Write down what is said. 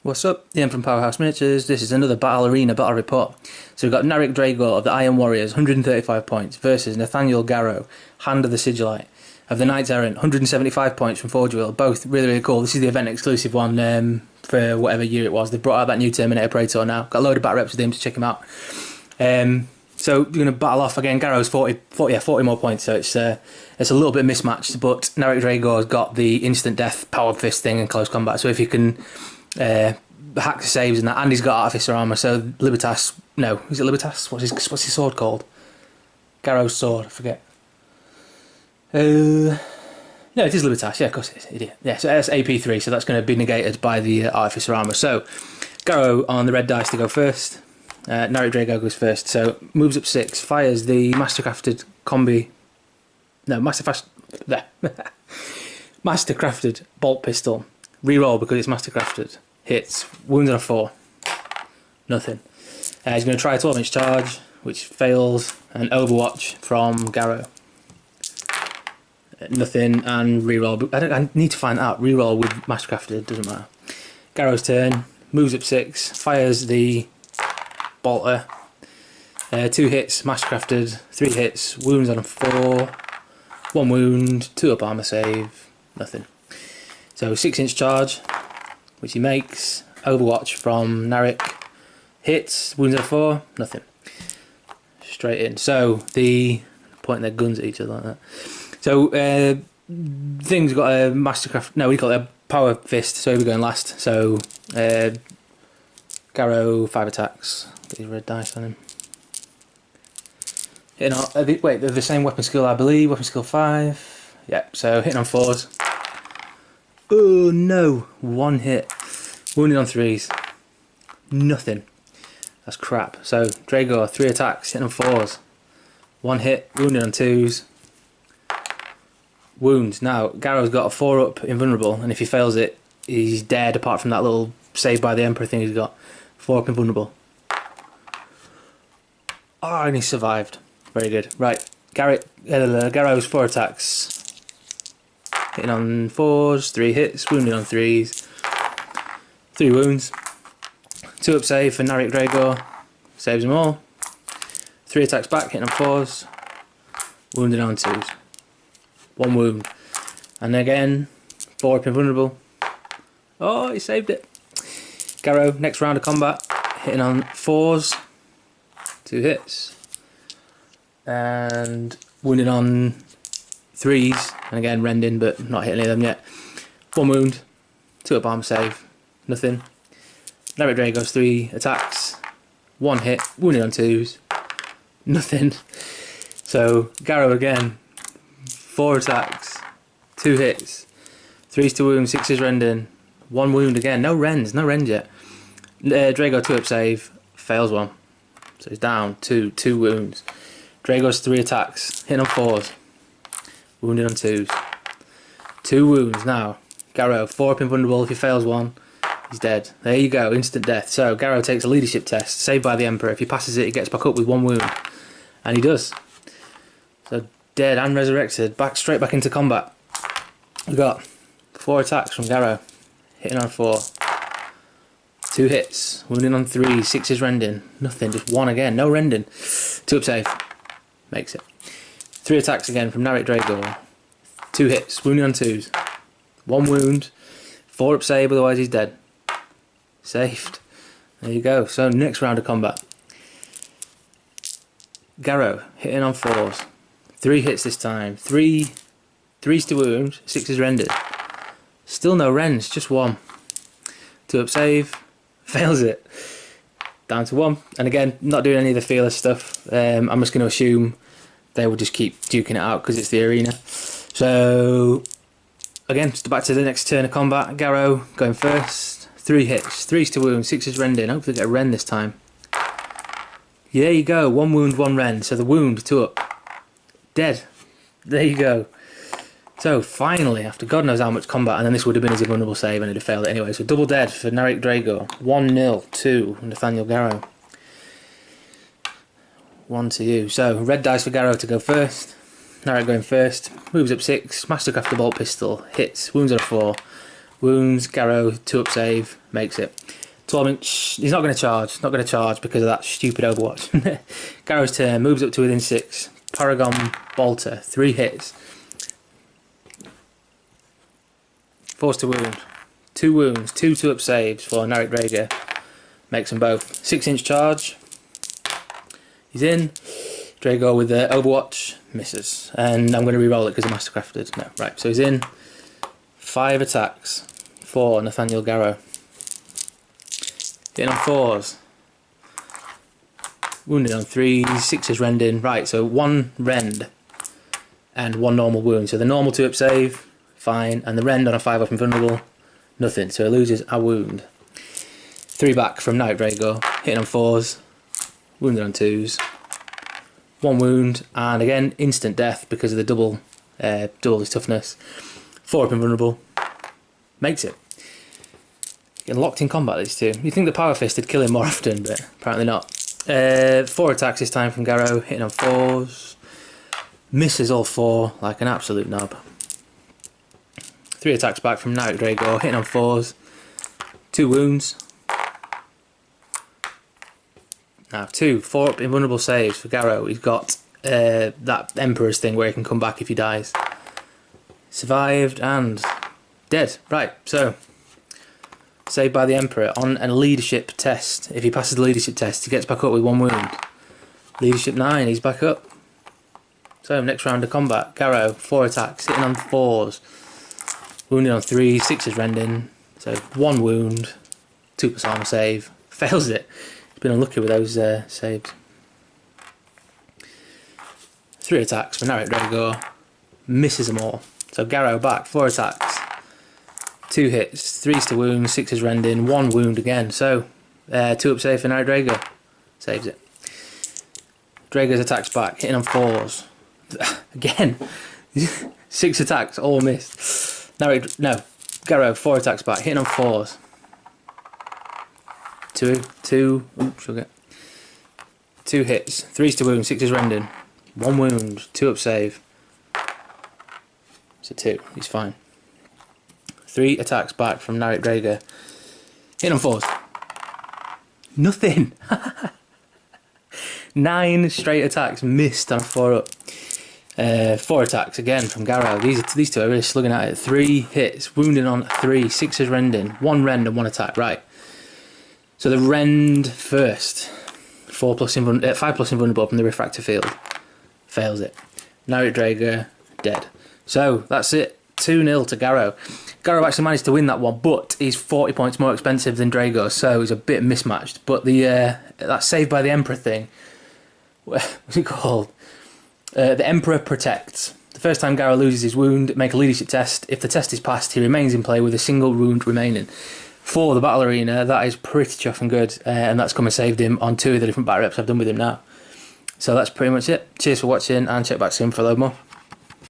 What's up? Ian from Powerhouse Miniatures. This is another Battle Arena Battle Report. So we've got Narik Dreygur of the Iron Warriors, 135 points, versus Nathaniel Garro, Hand of the Sigillite, of the Knights Errant, 175 points from Forge Wheel. Both really cool. This is the event exclusive one for whatever year it was. They've brought out that new Terminator Praetor now. Got a load of Batrep with him to check him out. So we're going to battle off again. Garro's 40 more points, so it's a little bit mismatched, but Narik Dreygur's got the instant death power fist thing in close combat, so if you can hack the saves and that, and he's got artificer armor, so Libertas, no, is it Libertas? What's his sword called? Garro's sword, I forget. No, it is Libertas, yeah, of course it is, idiot. Yeah, so that's AP3, so that's going to be negated by the artificer armor. So Garro on the red dice to go first. Narik Dreygur goes first, so moves up 6, fires the mastercrafted combi. No, mastercrafted bolt pistol. Reroll because it's mastercrafted. Hits. Wounds on a 4. Nothing. He's going to try a 12-inch charge, which fails, and Overwatch from Garro. Nothing, and reroll. I need to find out. Reroll with mastercrafted, doesn't matter. Garro's turn. Moves up 6, fires the bolter. 2 hits, mastercrafted. 3 hits, wounds on a 4. 1 wound, 2 up armor save. Nothing. So 6-inch charge, which he makes. Overwatch from Narik. Hits, wounds on a 4. Nothing. Straight in. So the pointing their guns at each other like that. So thing's got a mastercraft. No, we call it a power fist. So we're going last. So Garro 5 attacks. Get his red dice on him. Hitting on, wait, they're the same weapon skill, I believe. Weapon skill 5. Yep. So hitting on 4s. Oh no! 1 hit. Wounded on 3s. Nothing. That's crap. So Dreygur 3 attacks, hitting on 4s. 1 hit. Wounded on 2s. Wounds. Now Garro's got a 4 up invulnerable, and if he fails it, he's dead. Apart from that little save by the Emperor thing he's got. 4 up invulnerable. Oh, and he survived. Very good. Right, Garro's 4 attacks. Hitting on 4s, 3 hits, wounded on 3s. 3 wounds. 2 up save for Narik Dreygur. Saves them all. 3 attacks back, hitting on 4s. Wounded on 2s. 1 wound. And again, 4 up invulnerable. Oh, he saved it. Garro, next round of combat. Hitting on 4s. 2 hits. And wounded on 3s. And again, rending, but not hitting any of them yet. 1 wound. 2 up armor save. Nothing. Narik Dreygur's 3 attacks. 1 hit. Wounded on 2s. Nothing. So Garro again. 4 attacks. 2 hits. 3s to wound. 6 is rending. 1 wound again. No rends yet. Dreygur 2 up save. Fails 1. So he's down 2 wounds. Dreygur's 3 attacks. Hitting on 4s. Wounded on 2s. 2 wounds now. Garro 4 up invulnerable. If he fails 1, he's dead. There you go, instant death. So Garro takes a leadership test, saved by the Emperor. If he passes it, he gets back up with 1 wound. And he does. So dead and resurrected. Straight back into combat. We've got 4 attacks from Garro. Hitting on 4. 2 hits. Wounding on 3. 6 is rending. Nothing, just 1 again. No rending. 2 up save. Makes it. 3 attacks again from Narik Dreygur. 2 hits. Wounding on 2s. 1 wound. 4 up save, otherwise he's dead. Saved. There you go. So next round of combat. Garro hitting on 4s. 3 hits this time. 3's to wound. 6 is rendered. Still no rends, just 1. 2 up save. Fails it. Down to 1. And again, not doing any of the fearless stuff. I'm just going to assume they will just keep duking it out because it's the arena. So again, just back to the next turn of combat. Garro going first. 3 hits. 3's to wound. 6 is rending. Hopefully get a rend this time. There you go. 1 wound, 1 rend. So the wound, 2 up. Dead. There you go. So finally, after God knows how much combat, and then this would have been his invulnerable save and he'd have failed it anyway. So double dead for Narik Dreygur. 1-0 to Nathaniel Garro. 1 to you. So red dice for Garro to go first. Narik going first. Moves up 6. Mastercraft the bolt pistol. Hits. Wounds on a 4. wounds, Garro, 2-up save, makes it. Torment, he's not going to charge, because of that stupid Overwatch. Garro's turn, moves up to within 6. Paragon Bolter, 3 hits. Force to wound. 2 wounds, 2 2-up saves for Narik Dreygur. Makes them both. 6-inch charge. He's in. Dreygur with the Overwatch, misses. And I'm going to re-roll it because I mastercrafted. No, right, so he's in. 5 attacks for Nathaniel Garro. Hitting on 4s. Wounded on 3s, 6s rending. Right, so 1 rend and 1 normal wound. So the normal 2-up save, fine, and the rend on a 5-up invulnerable, nothing. So he loses a wound. 3 back from Narik Dreygur, hitting on 4s, wounded on 2s. 1 wound, and again, instant death because of the double his toughness. 4-up invulnerable, makes it. Getting locked in combat, these two. You'd think the Power Fist would kill him more often, but apparently not. 4 attacks this time from Garro, hitting on 4s. Misses all 4 like an absolute knob. 3 attacks back from Narik Dreygur, hitting on 4s. 2 wounds. Now 2 4-up invulnerable saves for Garro. He's got that Emperor's thing where he can come back if he dies. Survived and dead. Right, so saved by the Emperor on a leadership test. If he passes the leadership test, he gets back up with 1 wound. Leadership 9, he's back up. So next round of combat, Garro, 4 attacks, hitting on 4s. Wounded on 3, 6s rending. So 1 wound, 2+ armor save. Fails it. He's been unlucky with those saves. 3 attacks for Narik Dreygur. Misses them all. So Garro back, 4 attacks. 2 hits, 3s to wound, 6s rending, 1 wound again. So 2-up save for Narik Dreygur. Saves it. Dreyger's attacks back, hitting on 4s. Again. 6 attacks, all missed. Garro, 4 attacks back, hitting on 4s. 2 hits, 3s to wound, 6s rending, 1 wound, 2-up save. So 2, he's fine. 3 attacks back from Narik Dreygur. Hitting on 4s. Nothing. 9 straight attacks missed on a 4-up. 4 attacks again from Garro. These two are really slugging at it. 3 hits, wounding on 3, 6s rending, 1 rend and 1 attack. Right. So the rend first. 5+ invulnerable from the refractor field. Fails it. Narik Dreygur dead. So that's it. 2-0 to Garro. Garro actually managed to win that one, but he's 40 points more expensive than Dreygur, so he's a bit mismatched. But the that saved by the Emperor thing, what's it called? The Emperor protects. The first time Garro loses his wound, make a leadership test. If the test is passed, he remains in play with a single wound remaining. For the battle arena, that is pretty chuffing good, and that's come and saved him on 2 of the different Batreps I've done with him now. So that's pretty much it. Cheers for watching, and check back soon for a load more.